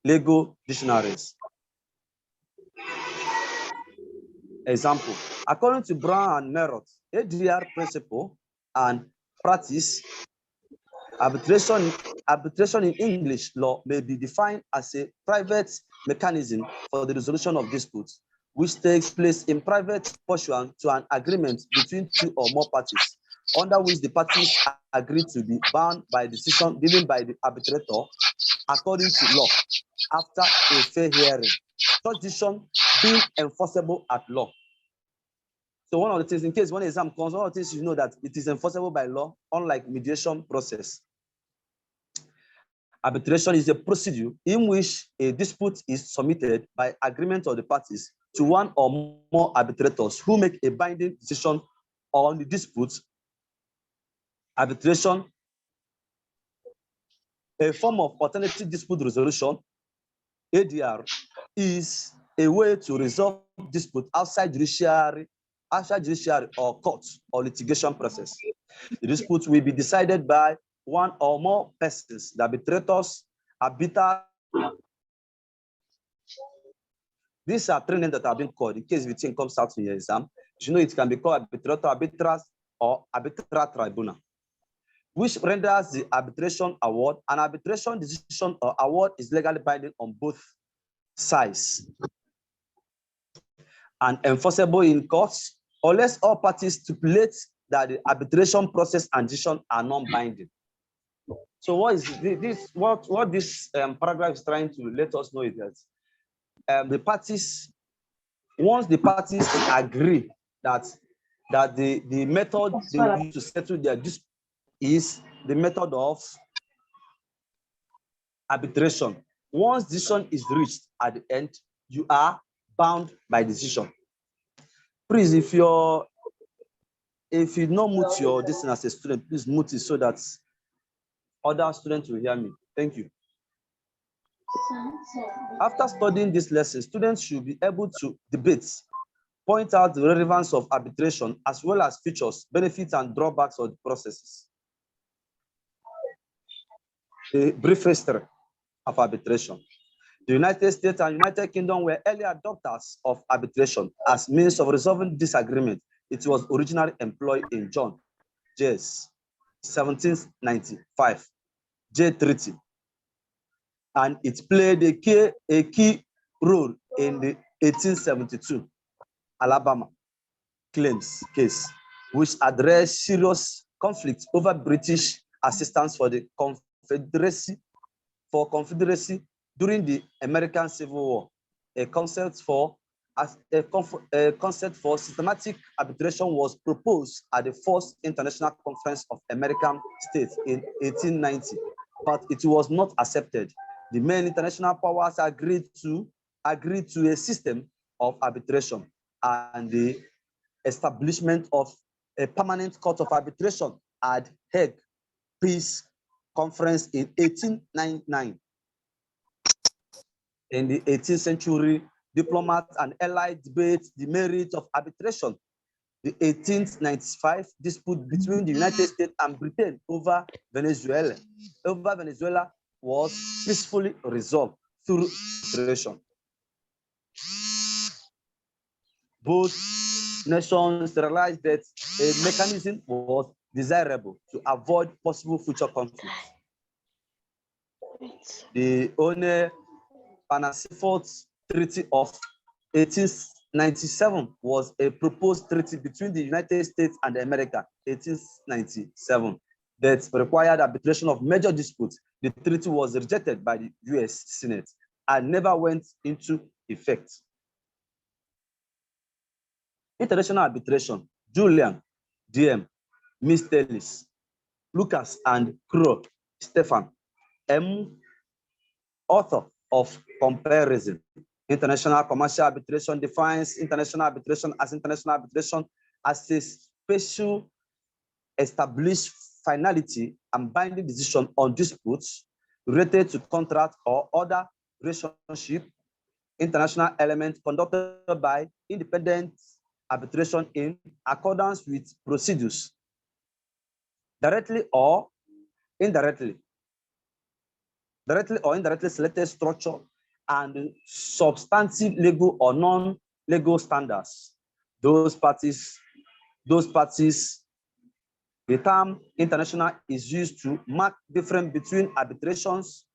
legal dictionaries. Example, according to Brown and Merritt, ADR principle and practice, arbitration in English law may be defined as a private mechanism for the resolution of disputes, which takes place in private pursuant to an agreement between two or more parties, under which the parties agree to be bound by decision given by the arbitrator according to law after a fair hearing, such decision being enforceable at law. So one of the things, in case one exam comes, one of the things you know that it is enforceable by law, unlike mediation process. Arbitration is a procedure in which a dispute is submitted by agreement of the parties to one or more arbitrators who make a binding decision on the dispute. Arbitration, a form of alternative dispute resolution, ADR, is a way to resolve dispute outside judiciary or court or litigation process. The dispute will be decided by one or more persons, the arbitrators, arbiters. These are three names that have been called in case the thing comes out in your exam. You know it can be called arbitrator, arbiters, or arbitral tribunal, which renders the arbitration award. An arbitration decision or award is legally binding on both sides and enforceable in courts, unless all parties stipulate that the arbitration process and decision are non-binding. So what is this? What this paragraph is trying to let us know is that the parties, once the parties agree that the method they use to settle their dispute is the method of arbitration. Once decision is reached at the end, you are bound by decision. Please, if you not mute your distance as a student, please mute it so that other students will hear me. Thank you. After studying this lesson, students should be able to debate, point out the relevance of arbitration, as well as features, benefits, and drawbacks of the processes. A brief history of arbitration. The United States and United Kingdom were early adopters of arbitration as means of resolving disagreement. It was originally employed in John Jay's 1795 Jay Treaty, and it played a key role in the 1872 Alabama claims case, which addressed serious conflicts over British assistance for the Confederacy during the American Civil War. A concept for systematic arbitration was proposed at the First International Conference of American States in 1890, but it was not accepted. The main international powers agreed to a system of arbitration and the establishment of a permanent court of arbitration at Hague Peace Conference in 1899. In the 18th century, diplomats and allies debate the merit of arbitration. The 1895 dispute between the United States and Britain over Venezuela was peacefully resolved through arbitration. Both nations realized that a mechanism was desirable to avoid possible future conflicts. The only Panasifort Treaty of 1897 was a proposed treaty between the United States and America, 1897, that required arbitration of major disputes. The treaty was rejected by the US Senate and never went into effect. International arbitration, Julian, DM, Miss Tellis, Lucas and Crow, Stefan, M, author of Comparison. International commercial arbitration defines international arbitration as a special established finality and binding decision on disputes related to contract or other relationship. International element conducted by independent arbitration in accordance with procedures, directly or indirectly selected structure and substantive legal or non-legal standards. Those parties, the term international is used to mark difference between arbitrations,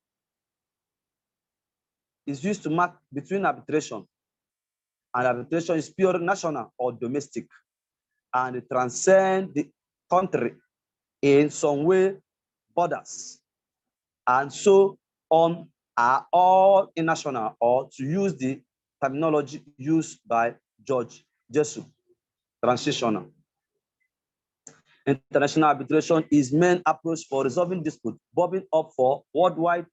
arbitration, and arbitration is pure national or domestic, and it transcends the country in some way, borders, and so on are all international, or to use the terminology used by George Jesu, transitional. International arbitration is main approach for resolving disputes, bobbing up for worldwide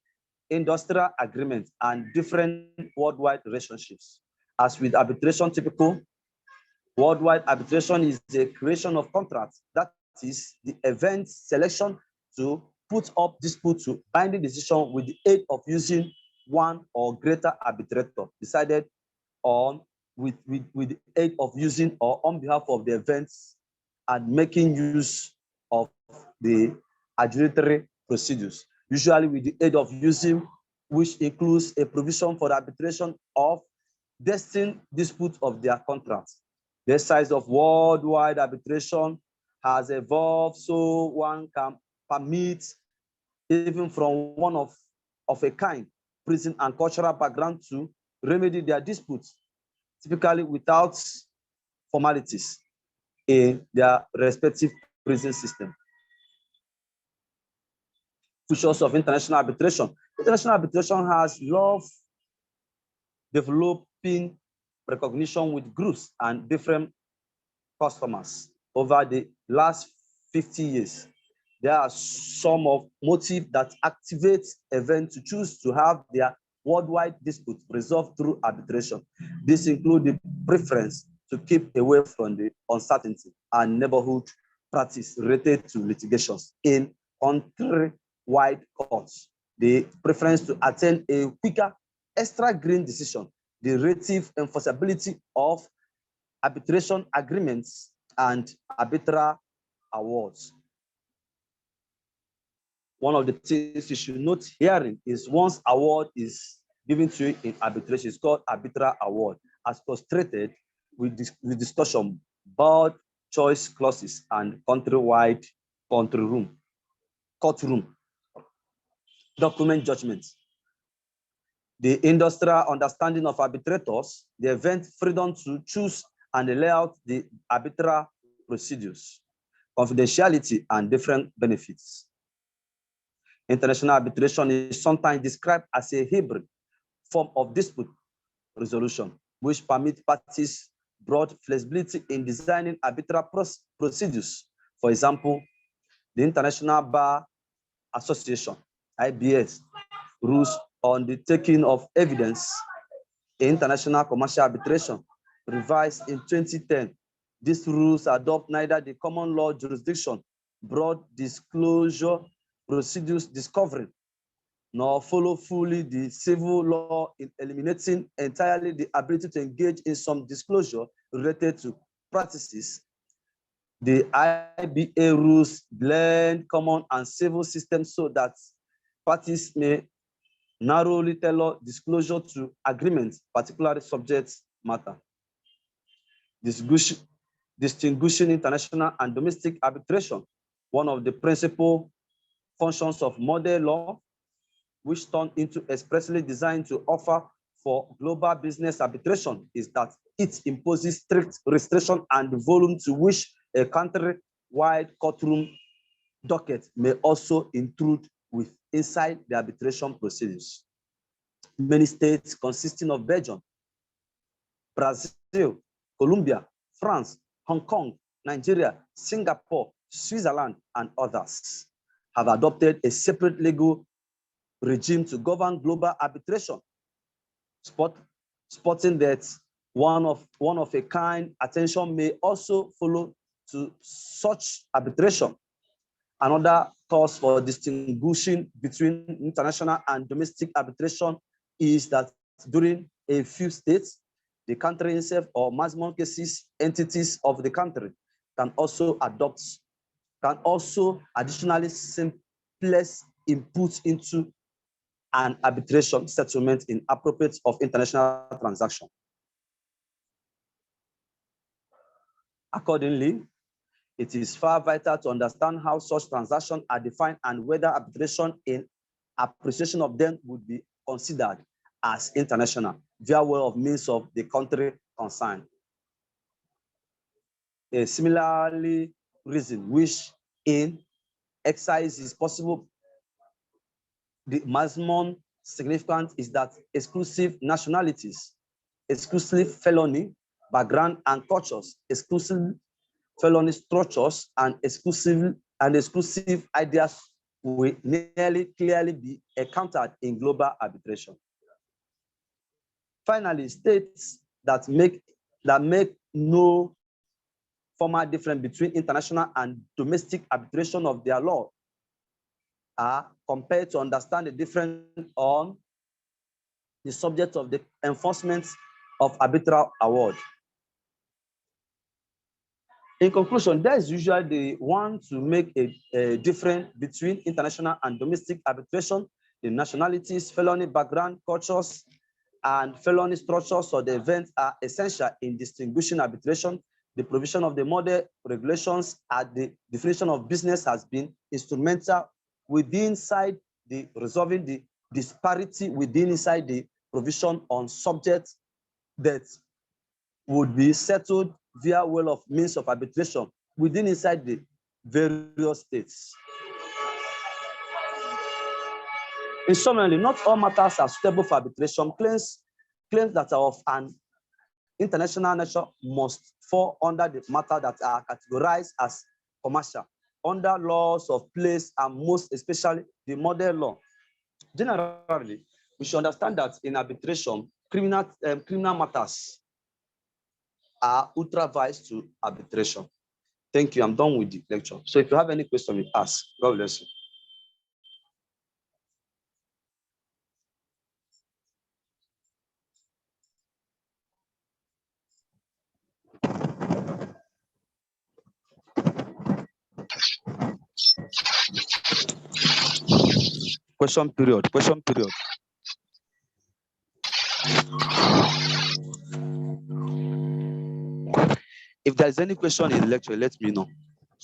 industrial agreements and different worldwide relationships. As with arbitration typical, worldwide arbitration is the creation of contracts, that is the event selection to put up dispute to binding decision with the aid of using one or greater arbitrator decided on with the aid of using or on behalf of the events and making use of the adjudicatory procedures, usually with the aid of using, which includes a provision for the arbitration of destined disputes of their contracts. The size of worldwide arbitration has evolved so one can permit even from one of a kind, prison and cultural background to remedy their disputes, typically without formalities in their respective prison system. Features of international arbitration. International arbitration has loved developing recognition with groups and different customers over the last 50 years. There are some of motives that activate events to choose to have their worldwide dispute resolved through arbitration. This includes the preference to keep away from the uncertainty and neighborhood practice related to litigations in country-wide courts, the preference to attain a quicker extra green decision, the relative enforceability of arbitration agreements, and arbitral awards. One of the things you should note herein is once award is given to you in arbitration, it's called arbitral award, as frustrated with discussion, board choice clauses, and countrywide courtroom document judgments. The industrial understanding of arbitrators, the event freedom to choose and lay out the arbitral procedures, confidentiality, and different benefits. International arbitration is sometimes described as a hybrid form of dispute resolution, which permits parties broad flexibility in designing arbitral procedures. For example, the International Bar Association, IBS, rules on the taking of evidence in international commercial arbitration, revised in 2010. These rules adopt neither the common law jurisdiction, broad disclosure procedures discovery, nor follow fully the civil law in eliminating entirely the ability to engage in some disclosure related to practices. The IBA rules blend common and civil systems so that parties may narrowly tailor disclosure to agreements, particularly subject matter. Distinguishing international and domestic arbitration. One of the principal functions of model law, which turned into expressly designed to offer for global business arbitration, is that it imposes strict restriction and volume to which a country-wide courtroom docket may also intrude with inside the arbitration proceedings. Many states consisting of Belgium, Brazil, Colombia, France, Hong Kong, Nigeria, Singapore, Switzerland, and others have adopted a separate legal regime to govern global arbitration, spotting that one of a kind attention may also follow to such arbitration. Another cause for distinguishing between international and domestic arbitration is that during a few states, the country itself or maximum cases entities of the country can also additionally simplest input into and arbitration settlement in appropriate of international transaction. Accordingly, it is far vital to understand how such transactions are defined and whether arbitration in appreciation of them would be considered as international via way of means of the country concerned. A similarly reason which in excise is possible, the maximum significance is that exclusive nationalities, exclusive felony background and cultures, exclusive felony structures, and exclusive ideas will nearly clearly be encountered in global arbitration. Finally, states that make no formal difference between international and domestic arbitration of their law are compared to understand the difference on the subject of the enforcement of arbitral award. In conclusion, there is usually the one to make a difference between international and domestic arbitration. The nationalities, felony background, cultures, and felony structures of the event are essential in distinguishing arbitration. The provision of the model regulations at the definition of business has been instrumental inside the resolving the disparity inside the provision on subjects that would be settled via way of means of arbitration inside the various states. In summary, not all matters are suitable for arbitration. Claims that are of an international nature must fall under the matter that are categorized as commercial under laws of place and most especially the model law. Generally, we should understand that in arbitration, criminal matters are ultra vires to arbitration. Thank you. I'm done with the lecture. So if you have any question, you ask. God bless you. Question period. Question period. If there's any question in the lecture, let me know.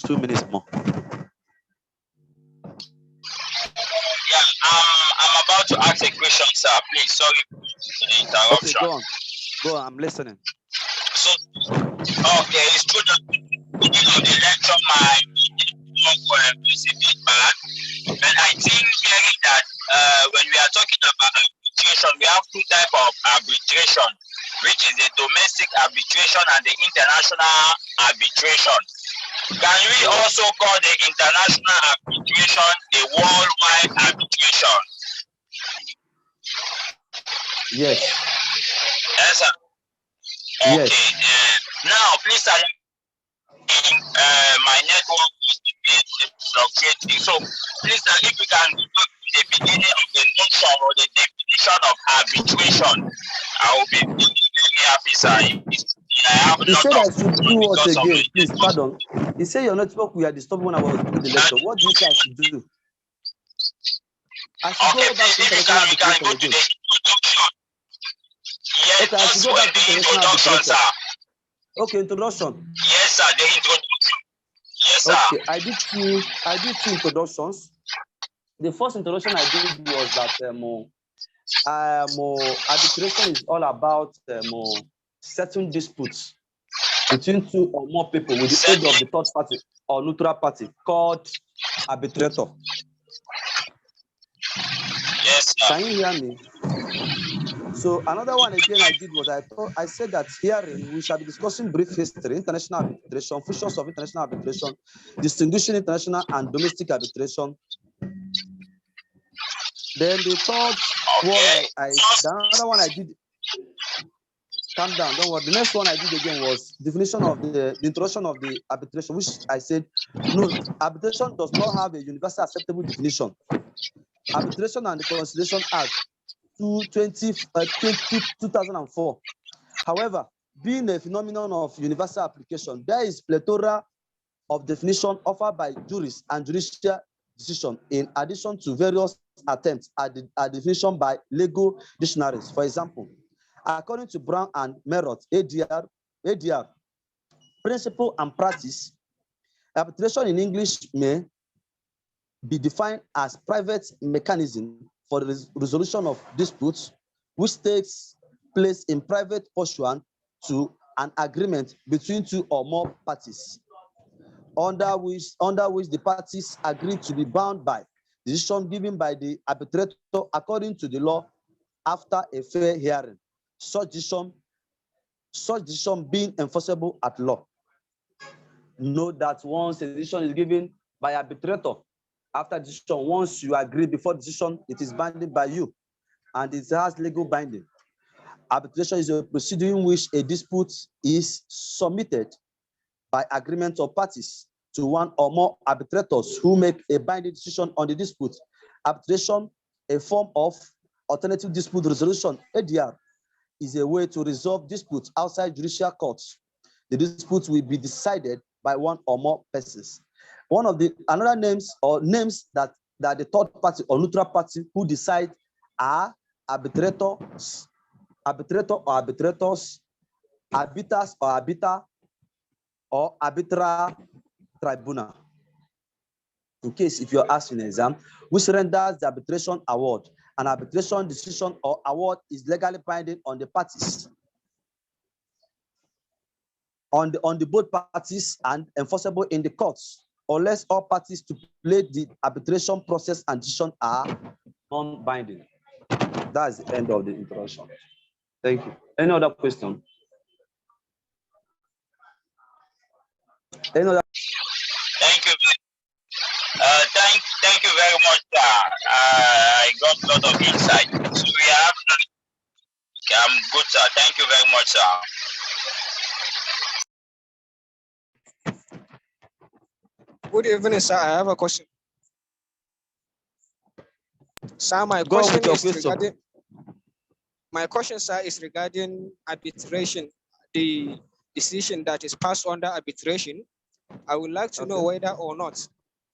2 minutes more. Yeah, I'm about to ask a question, sir. Please, sorry for the interruption. Okay, go on. Go on, I'm listening. So, okay, it's true that beginning of the lecture, my was a bit bad, but I think hearing that when we are talking about arbitration, we have two types of arbitration, which is the domestic arbitration and the international arbitration. Can we also call the international arbitration the worldwide arbitration? Yes. Yes, sir. Okay. Yes. Now, please, my network is fluctuating. So, please, if we can go to the beginning of the notion or the definition of arbitration, I will be very happy, sir. You said I should do what again? Please, pardon. You say your network, we are disturbed when I was doing the lecture. What do you say I should do? I should go back to international arbitration again. Yes, okay, I should go back to international arbitration. Sir. Okay, introduction. Yes, sir, the introduction. Yes, sir. Okay, I did two introductions. The first introduction I did was that arbitration is all about settling disputes between two or more people with the aid of the third party or neutral party called arbitrator. Yes, sir. Can you hear me? So another one again I did was I said that herein we shall be discussing brief history, international arbitration, features of international arbitration, distinguishing international and domestic arbitration. Then the third one, the other one I did. Calm down, don't worry. The next one I did again was definition of the introduction of the arbitration, which I said, no, arbitration does not have a universal acceptable definition. Arbitration and the Conciliation Act 2004. However, being a phenomenon of universal application, there is plethora of definition offered by jurists and judicial decision in addition to various attempts at the definition by legal dictionaries. For example, according to Brown and Merritt, ADR, principle and practice, arbitration in English may be defined as private mechanism for the resolution of disputes, which takes place in private pursuant to an agreement between two or more parties, under which the parties agree to be bound by decision given by the arbitrator according to the law after a fair hearing. Such decision being enforceable at law. Note that once a decision is given by arbitrator, after decision, once you agree before decision, it is binding by you, and it has legal binding. Arbitration is a procedure in which a dispute is submitted by agreement of parties to one or more arbitrators who make a binding decision on the dispute. Arbitration, a form of alternative dispute resolution, ADR, is a way to resolve disputes outside judicial courts. The dispute will be decided by one or more persons. One of the another names that the third party or neutral party who decide are arbitrators, arbitrators, arbiters or arbiter, or arbitral tribunal. In case if you're asked in an exam, which renders the arbitration award. An arbitration decision or award is legally binding on the parties, on the both parties, and enforceable in the courts, unless all parties to play the arbitration process and decision are non-binding. That's the end of the introduction. Thank you. Any other question? Any other? Thank you. Thank you very much, sir. I got a lot of insight. So we have. I'm good, sir. Thank you very much, sir. Good evening, sir. I have a question. Sir, my question, sir, is regarding arbitration, the decision that is passed under arbitration. I would like to know whether or not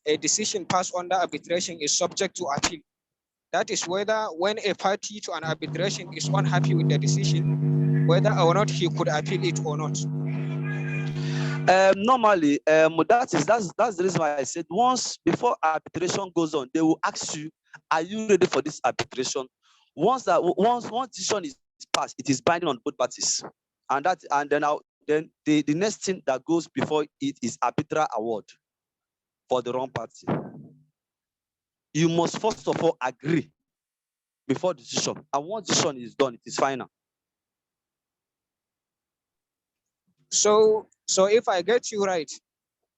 a decision passed under arbitration is subject to appeal. That is whether when a party to an arbitration is unhappy with the decision, whether or not he could appeal it or not. Normally, that's the reason why I said once before arbitration goes on, they will ask you, are you ready for this arbitration? Once decision is passed, it is binding on both parties, and then the next thing that goes before it is arbitral award for the wrong party. You must first of all agree before decision, and once decision is done, it is final. So if I get you right,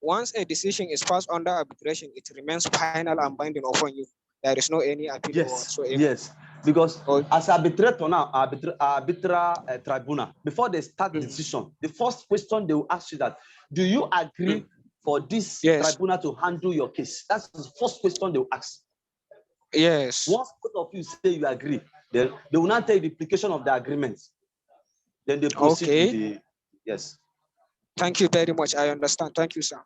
once a decision is passed under arbitration, it remains final and binding upon you. There is no any appeal. Yes, yes, because as arbitrator now, arbitral tribunal, before they start the decision, the first question they will ask you that, do you agree for this tribunal to handle your case? That's the first question they will ask. Yes. Once both of you say you agree, then they will not take the implication of the agreement. Then they proceed to the, yes. Thank you very much. I understand. Thank you, sir.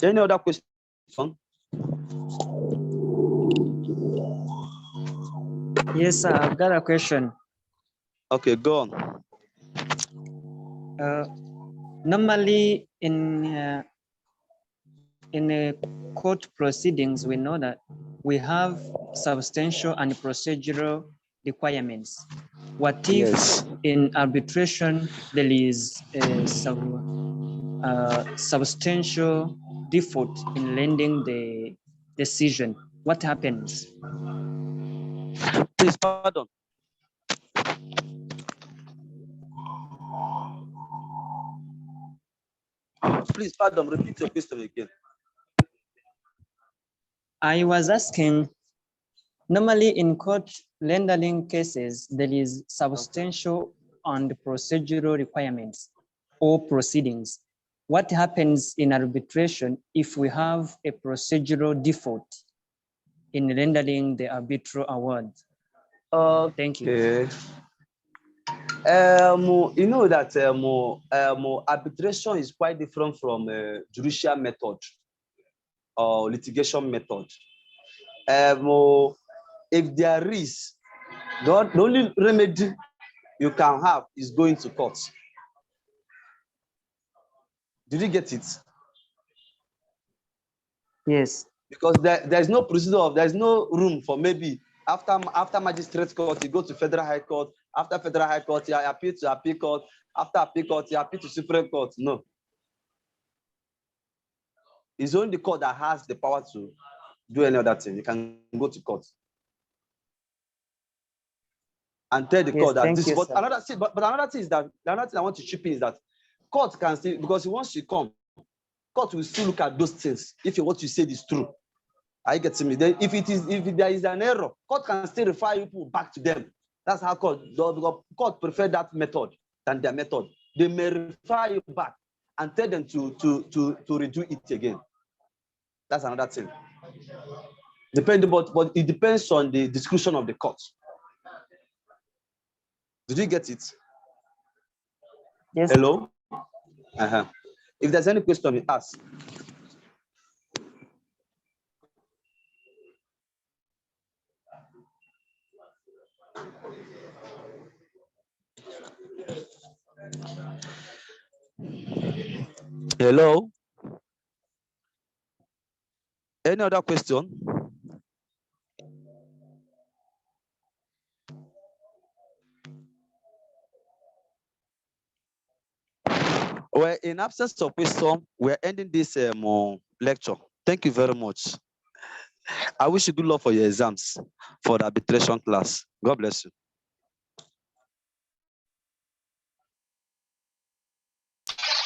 Any other question? Yes, sir. I've got a question. Okay, go on. Normally, in court proceedings, we know that we have substantial and procedural requirements. What if in arbitration there is some substantial default in lending the decision? What happens? Please, pardon. Please, pardon, repeat your question again. I was asking, normally in court lending cases, there is substantial and procedural requirements or proceedings. What happens in arbitration if we have a procedural default in rendering the arbitral award? Thank you. You know that arbitration is quite different from judicial method. or litigation method. If there is, the only remedy you can have is going to court. Did you get it? Yes. Because there's no procedure, there's no room for maybe after magistrate court, you go to federal high court. After federal high court, you appeal to appeal court. After appeal court, you appeal to Supreme Court. No. It's only the court that has the power to do any other thing. You can go to court and tell the court that this. But another thing, but another thing is that another thing I want to chip in is that court can still, because once you come, court will still look at those things if what you said is true. Are you getting me? Then if there is an error, court can still refer you back to them. That's how court prefer that method than their method. They may refer you back and tell them to redo it again. That's another thing. But it depends on the discretion of the court. Did you get it? Yes. Hello? If there's any question, ask. Hello? Any other question? Well, in absence of question, we're ending this lecture. Thank you very much. I wish you good luck for your exams for the arbitration class. God bless you.